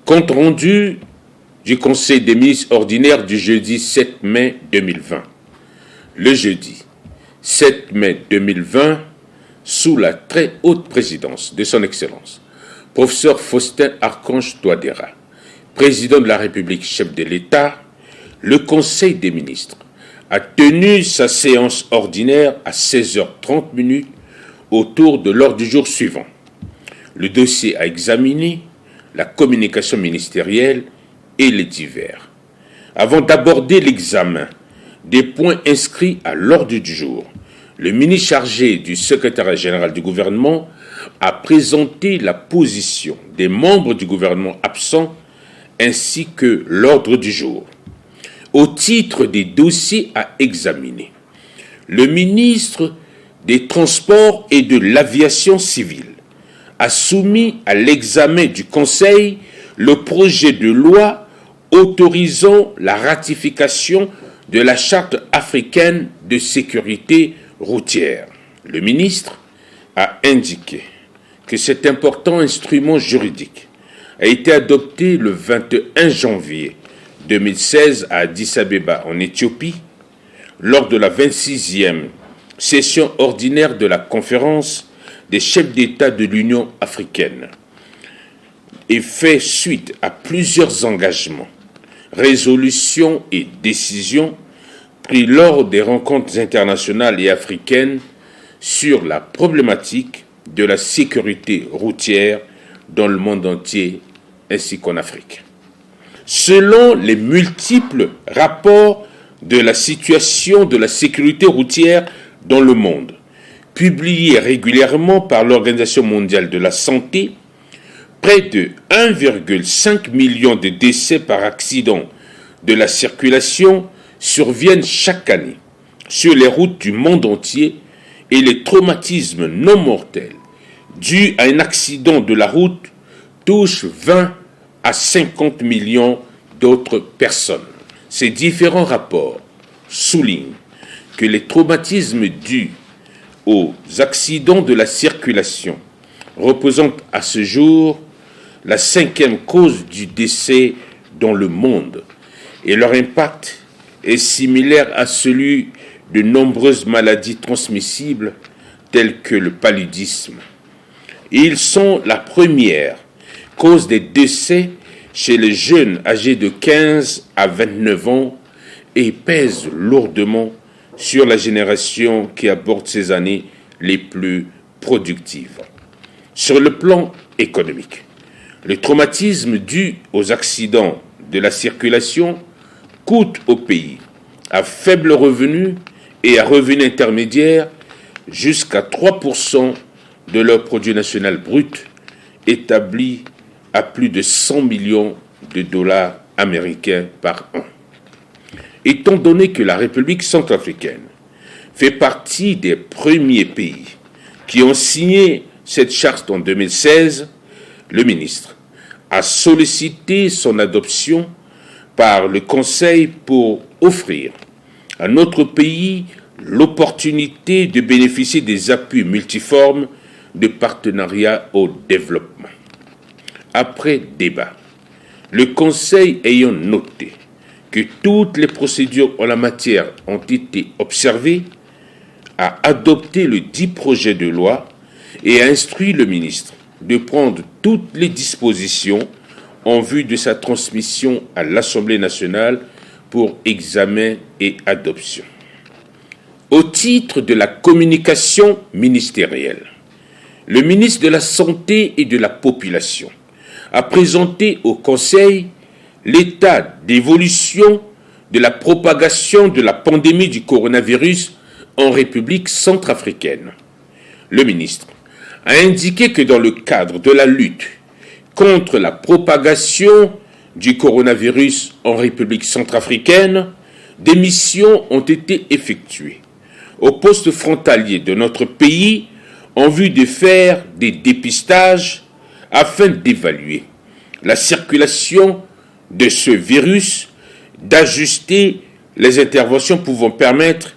Compte rendu du Conseil des ministres ordinaire du jeudi 7 mai 2020. Le jeudi 7 mai 2020, sous la très haute présidence de son Excellence, professeur Faustin Archange Touadéra, président de la République, chef de l'État, le Conseil des ministres a tenu sa séance ordinaire à 16h30 autour de l'ordre du jour suivant. Le dossier à examiner, la communication ministérielle et les divers. Avant d'aborder l'examen des points inscrits à l'ordre du jour, le ministre chargé du secrétariat général du gouvernement a présenté la position des membres du gouvernement absents ainsi que l'ordre du jour. Au titre des dossiers à examiner, le ministre des Transports et de l'Aviation civile a soumis à l'examen du Conseil le projet de loi autorisant la ratification de la Charte africaine de sécurité routière. Le ministre a indiqué que cet important instrument juridique a été adopté le 21 janvier 2016 à Addis-Abeba en Éthiopie, lors de la 26e session ordinaire de la conférence des chefs d'État de l'Union africaine, et fait suite à plusieurs engagements, résolutions et décisions pris lors des rencontres internationales et africaines sur la problématique de la sécurité routière dans le monde entier ainsi qu'en Afrique. Selon les multiples rapports de la situation de la sécurité routière dans le monde, publiés régulièrement par l'Organisation mondiale de la santé, près de 1,5 million de décès par accident de la circulation surviennent chaque année sur les routes du monde entier et les traumatismes non mortels dus à un accident de la route touchent 20 à 50 millions d'autres personnes. Ces différents rapports soulignent que les traumatismes dus aux accidents de la circulation représentent à ce jour la 5e cause du décès dans le monde et leur impact est similaire à celui de nombreuses maladies transmissibles telles que le paludisme. Ils sont la première cause des décès chez les jeunes âgés de 15 à 29 ans et pèsent lourdement sur la génération qui aborde ces années les plus productives. Sur le plan économique, le traumatisme dû aux accidents de la circulation coûte au pays, à faible revenu et à revenu intermédiaire, jusqu'à 3% de leur produit national brut, établi à plus de 100 millions de dollars américains par an. Étant donné que la République centrafricaine fait partie des premiers pays qui ont signé cette charte en 2016, le ministre a sollicité son adoption par le Conseil pour offrir à notre pays l'opportunité de bénéficier des appuis multiformes de partenariat au développement. Après débat, le Conseil ayant noté que toutes les procédures en la matière ont été observées, a adopté le dit projet de loi et a instruit le ministre de prendre toutes les dispositions en vue de sa transmission à l'Assemblée nationale pour examen et adoption. Au titre de la communication ministérielle, le ministre de la Santé et de la Population a présenté au Conseil l'état d'évolution de la propagation de la pandémie du coronavirus en République centrafricaine. Le ministre a indiqué que dans le cadre de la lutte contre la propagation du coronavirus en République centrafricaine, des missions ont été effectuées au poste frontalier de notre pays en vue de faire des dépistages afin d'évaluer la circulation de ce virus, d'ajuster les interventions pouvant permettre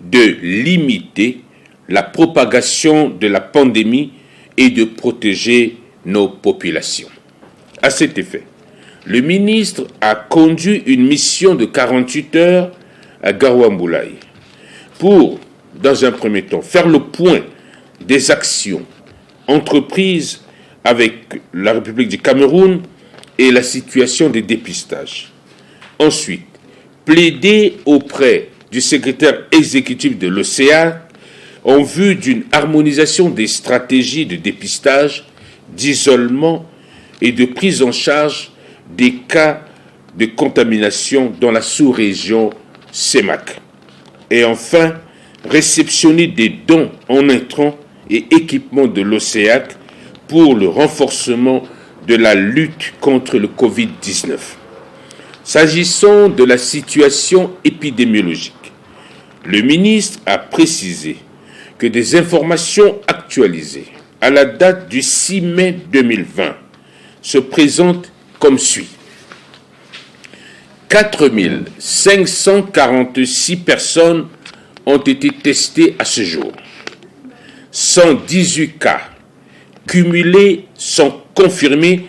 de limiter la propagation de la pandémie et de protéger nos populations. À cet effet, le ministre a conduit une mission de 48 heures à Garoua-Mboulaye pour, dans un premier temps, faire le point des actions entreprises avec la République du Cameroun et la situation des dépistages. Ensuite, plaider auprès du secrétaire exécutif de l'OCEA en vue d'une harmonisation des stratégies de dépistage, d'isolement et de prise en charge des cas de contamination dans la sous-région CEMAC. Et enfin, réceptionner des dons en intrants et équipements de l'OCEAC pour le renforcement de la lutte contre le Covid-19. S'agissant de la situation épidémiologique, le ministre a précisé que des informations actualisées à la date du 6 mai 2020 se présentent comme suit. 4 546 personnes ont été testées à ce jour. 118 cas cumulés sont confirmés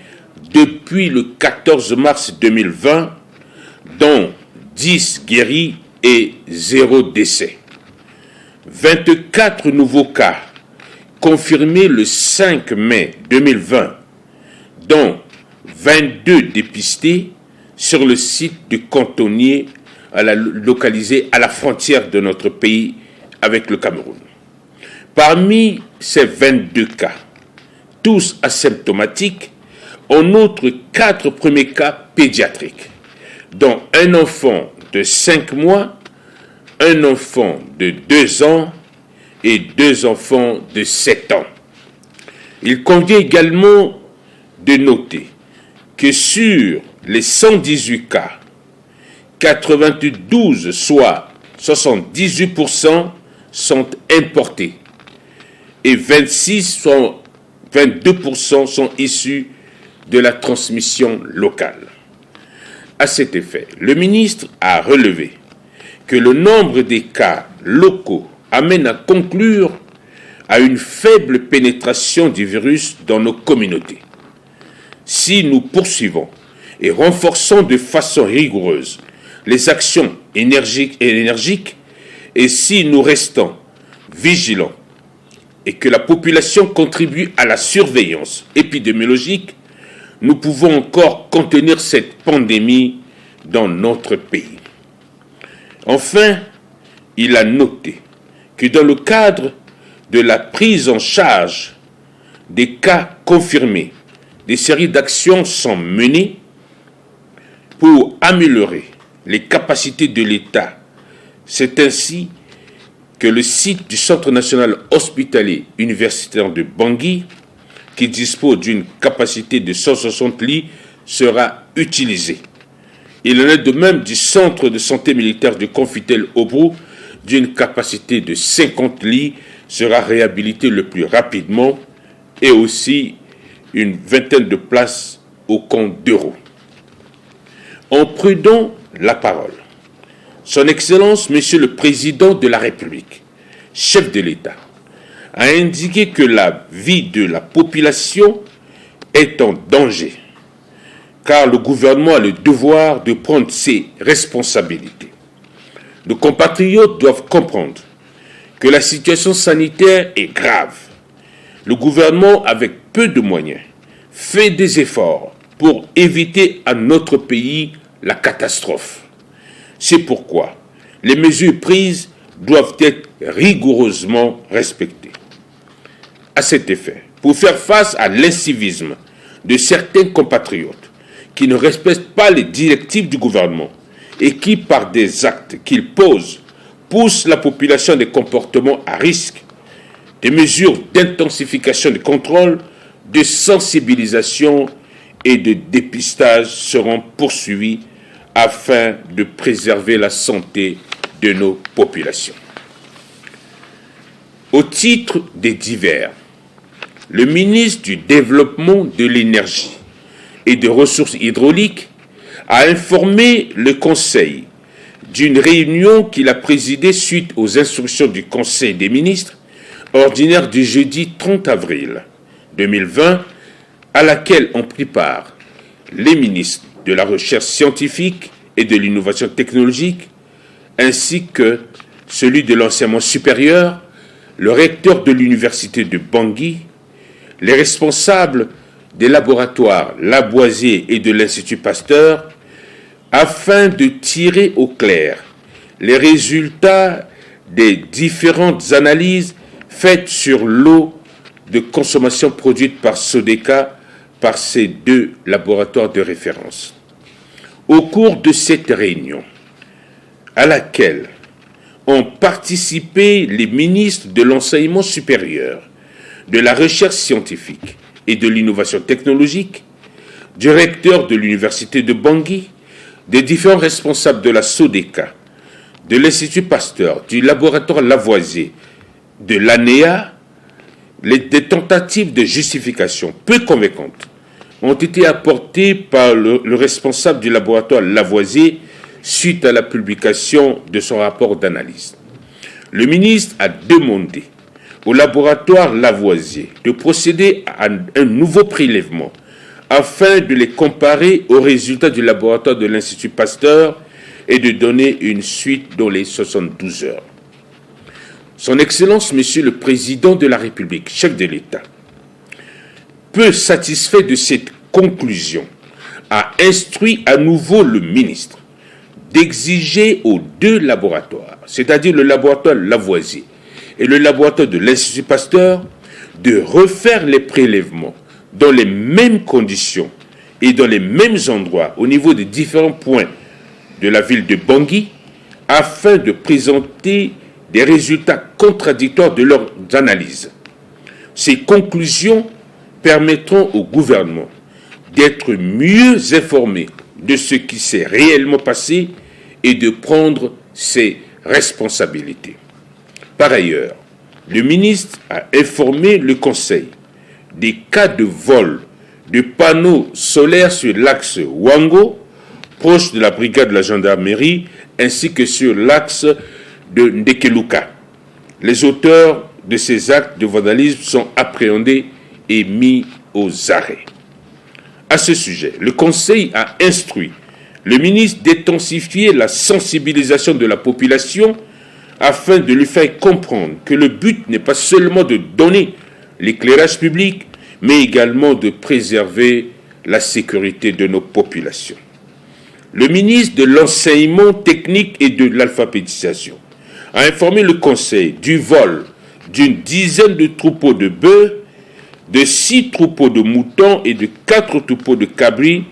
depuis le 14 mars 2020, dont 10 guéris et 0 décès. 24 nouveaux cas confirmés le 5 mai 2020, dont 22 dépistés sur le site du cantonnier localisé à la frontière de notre pays avec le Cameroun. Parmi ces 22 cas, tous asymptomatiques, on note 4 premiers cas pédiatriques, dont un enfant de 5 mois, un enfant de 2 ans et 2 enfants de 7 ans. Il convient également de noter que sur les 118 cas, 92, soit 78%, sont importés et 22% sont issus de la transmission locale. À cet effet, le ministre a relevé que le nombre des cas locaux amène à conclure à une faible pénétration du virus dans nos communautés. Si nous poursuivons et renforçons de façon rigoureuse les actions énergiques et si nous restons vigilants et que la population contribue à la surveillance épidémiologique, nous pouvons encore contenir cette pandémie dans notre pays. Enfin, il a noté que dans le cadre de la prise en charge des cas confirmés, des séries d'actions sont menées pour améliorer les capacités de l'État. C'est ainsi que le site du Centre national hospitalier universitaire de Bangui, qui dispose d'une capacité de 160 lits, sera utilisé. Il en est de même du Centre de santé militaire de Confitel-Aubrou, d'une capacité de 50 lits, sera réhabilité le plus rapidement, et aussi une vingtaine de places au compte d'euros. En prenant la parole, Son Excellence, Monsieur le Président de la République, chef de l'État, a indiqué que la vie de la population est en danger, car le gouvernement a le devoir de prendre ses responsabilités. Nos compatriotes doivent comprendre que la situation sanitaire est grave. Le gouvernement, avec peu de moyens, fait des efforts pour éviter à notre pays la catastrophe. C'est pourquoi les mesures prises doivent être rigoureusement respectées. À cet effet, pour faire face à l'incivisme de certains compatriotes qui ne respectent pas les directives du gouvernement et qui, par des actes qu'ils posent, poussent la population à des comportements à risque, des mesures d'intensification du contrôle, de sensibilisation et de dépistage seront poursuivies afin de préserver la santé de nos populations. Au titre des divers, le ministre du Développement de l'énergie et des ressources hydrauliques a informé le Conseil d'une réunion qu'il a présidée suite aux instructions du Conseil des ministres ordinaire du jeudi 30 avril 2020, à laquelle ont pris part les ministres de la recherche scientifique et de l'innovation technologique, ainsi que celui de l'enseignement supérieur, le recteur de l'université de Bangui, les responsables des laboratoires Lavoisier et de l'Institut Pasteur, afin de tirer au clair les résultats des différentes analyses faites sur l'eau de consommation produite par Sodeka par ces deux laboratoires de référence. Au cours de cette réunion, à laquelle ont participé les ministres de l'enseignement supérieur, de la recherche scientifique et de l'innovation technologique, du recteur de l'université de Bangui, des différents responsables de la Sodeka, de l'Institut Pasteur, du laboratoire Lavoisier, de l'ANEA, des tentatives de justification peu convaincantes ont été apportées par le responsable du laboratoire Lavoisier suite à la publication de son rapport d'analyse. Le ministre a demandé au laboratoire Lavoisier de procéder à un nouveau prélèvement afin de les comparer aux résultats du laboratoire de l'Institut Pasteur et de donner une suite dans les 72 heures. Son Excellence, Monsieur le Président de la République, chef de l'État, peu satisfait de cette conclusion, a instruit à nouveau le ministre d'exiger aux deux laboratoires, c'est-à-dire le laboratoire Lavoisier et le laboratoire de l'Institut Pasteur, de refaire les prélèvements dans les mêmes conditions et dans les mêmes endroits au niveau des différents points de la ville de Bangui, afin de présenter des résultats contradictoires de leurs analyses. Ces conclusions permettront au gouvernement d'être mieux informé de ce qui s'est réellement passé et de prendre ses responsabilités. Par ailleurs, le ministre a informé le Conseil des cas de vol de panneaux solaires sur l'axe Wango, proche de la brigade de la gendarmerie, ainsi que sur l'axe de Ndekeluka. Les auteurs de ces actes de vandalisme sont appréhendés et mis aux arrêts. À ce sujet, le Conseil a instruit le ministre d'intensifier la sensibilisation de la population afin de lui faire comprendre que le but n'est pas seulement de donner l'éclairage public, mais également de préserver la sécurité de nos populations. Le ministre de l'Enseignement technique et de l'Alphabétisation a informé le Conseil du vol d'une dizaine de troupeaux de bœufs, de 6 troupeaux de moutons et de 4 troupeaux de cabris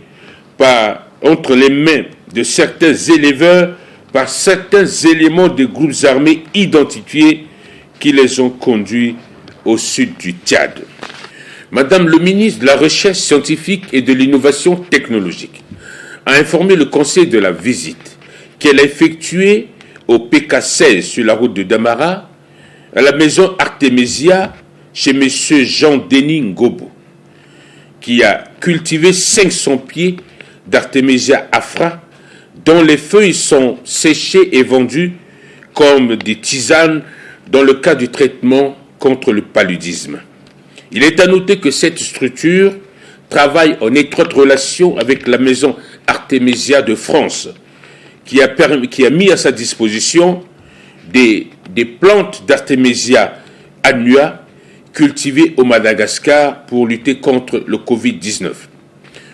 entre les mains de certains éleveurs par certains éléments des groupes armés identifiés qui les ont conduits au sud du Tchad. Madame le ministre de la Recherche scientifique et de l'innovation technologique a informé le Conseil de la visite qu'elle a effectuée au PK16 sur la route de Damara, à la maison Artemisia, chez M. Jean-Denis Ngobo, qui a cultivé 500 pieds d'Artemisia afra, dont les feuilles sont séchées et vendues comme des tisanes dans le cas du traitement contre le paludisme. Il est à noter que cette structure travaille en étroite relation avec la maison Artemisia de France, qui a mis à sa disposition des plantes d'Artemisia annua cultivées au Madagascar pour lutter contre le Covid-19.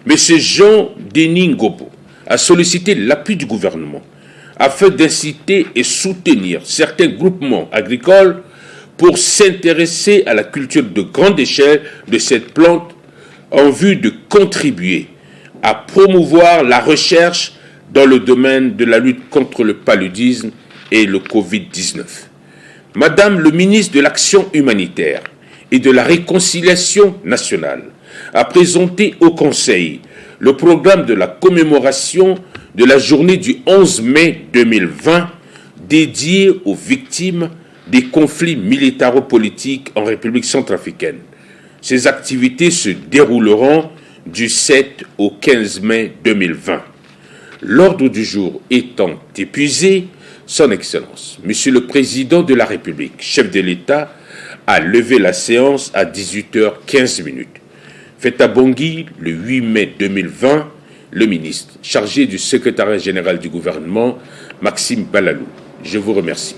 M. Jean-Denis Ngobo a sollicité l'appui du gouvernement afin d'inciter et soutenir certains groupements agricoles pour s'intéresser à la culture de grande échelle de cette plante en vue de contribuer à promouvoir la recherche dans le domaine de la lutte contre le paludisme et le Covid-19. Madame le ministre de l'Action humanitaire et de la Réconciliation nationale a présenté au Conseil le programme de la commémoration de la journée du 11 mai 2020 dédiée aux victimes des conflits militaro-politiques en République centrafricaine. Ces activités se dérouleront du 7 au 15 mai 2020. L'ordre du jour étant épuisé, Son Excellence, Monsieur le Président de la République, chef de l'État, a levé la séance à 18h15. Fait à Bangui, le 8 mai 2020, le ministre chargé du secrétariat général du gouvernement, Maxime Balalou. Je vous remercie.